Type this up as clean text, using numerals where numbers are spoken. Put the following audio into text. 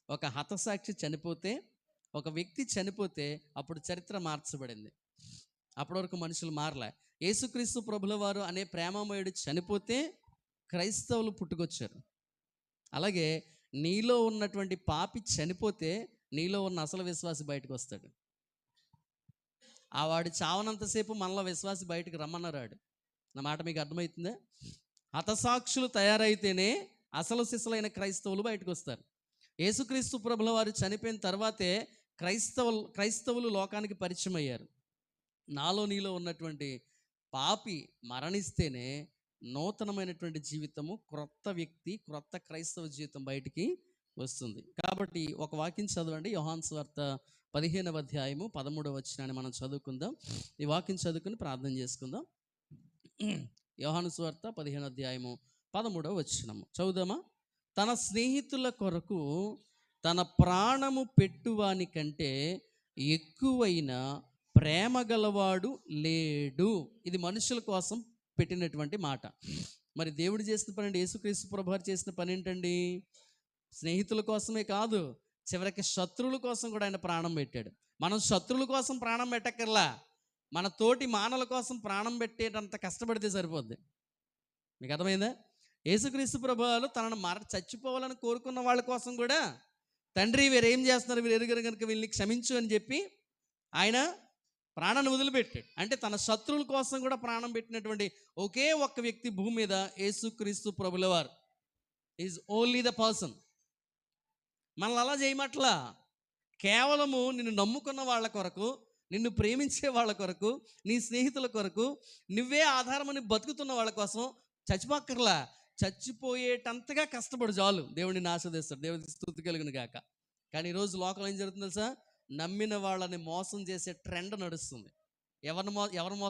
ఒక హతసాక్షి చనిపోతే, ఒక వ్యక్తి చనిపోతే అప్పుడు చరిత్ర మార్చబడింది. అప్పటి వరకు మనుషులు మారలే. యేసుక్రీస్తు ప్రభుల వారు అనే ప్రేమమయుడు చనిపోతే క్రైస్తవులు పుట్టుకొచ్చారు. అలాగే నీలో ఉన్నటువంటి పాపి చనిపోతే నీలో ఉన్న అసలు విశ్వాసి బయటకు వస్తాడు. ఆ వాడు చావనంతసేపు మనలో విశ్వాసి బయటకు రమ్మన్నారాడు. నా మాట మీకు అర్థమవుతుందా? హతసాక్షులు తయారైతేనే అసలు సిసలైన క్రైస్తవులు బయటకు వస్తారు. యేసుక్రీస్తు ప్రభుల వారు చనిపోయిన తర్వాతే క్రైస్తవులు లోకానికి పరిచయం అయ్యారు. నాలో నీలో ఉన్నటువంటి పాపి మరణిస్తేనే నూతనమైనటువంటి జీవితము, క్రొత్త వ్యక్తి, క్రొత్త క్రైస్తవ జీవితం బయటికి వస్తుంది. కాబట్టి ఒక వాక్యం చదవండి. యోహాను సువార్త 15వ అధ్యాయము 13వ వచనాన్ని మనం చదువుకుందాం. ఈ వాక్యం చదువుకుని ప్రార్థన చేసుకుందాం. యోహాను సువార్త 15వ అధ్యాయము 13వ వచనము చదువుదామా? తన స్నేహితుల కొరకు తన ప్రాణము పెట్టువాని కంటే ఎక్కువైన ప్రేమ గలవాడు లేడు. ఇది మనుషుల కోసం పెట్టినటువంటి మాట. మరి దేవుడు చేసిన పని ఏంటి? యేసుక్రీస్తు ప్రభువారు చేసిన పని ఏంటండి? స్నేహితుల కోసమే కాదు, చివరికి శత్రువుల కోసం కూడా ఆయన ప్రాణం పెట్టాడు. మనం శత్రువుల కోసం ప్రాణం పెట్టక్కర్లా, మన తోటి మానవుల కోసం ప్రాణం పెట్టేటంత కష్టపడితే సరిపోద్ది. మీకు అర్థమైందా? యేసుక్రీస్తు ప్రభువారు తనను చచ్చిపోవాలని కోరుకున్న వాళ్ళ కోసం కూడా, తండ్రి వీరేం చేస్తున్నారు, వీరు ఎరుగరు కనుక వీళ్ళని క్షమించు అని చెప్పి ఆయన ప్రాణాన్ని వదిలిపెట్టాడు. అంటే తన శత్రువుల కోసం కూడా ప్రాణం పెట్టినటువంటి ఒకే ఒక్క వ్యక్తి భూమి మీద యేసుక్రీస్తు ప్రభుల వారు. Is only the person. మనల్ని అలా చేయమట్లా. కేవలము నిన్ను నమ్ముకున్న వాళ్ళ కొరకు, నిన్ను ప్రేమించే వాళ్ళ కొరకు, నీ స్నేహితుల కొరకు, నువ్వే ఆధారమని బతుకుతున్న వాళ్ళ కోసం చచ్చిపోక్కర్లా. చచ్చిపోయేటంతగా కష్టపడు చాలు, దేవుడిని ఆశీర్వదిస్తాడు. దేవుడికి స్తుతి కలుగును గాక. కానీ ఈరోజు లోకంలో ఏం జరుగుతుంది తెలుసా? నమ్మిన వాళ్ళని మోసం చేసే ట్రెండ్ నడుస్తుంది. ఎవరు మోసం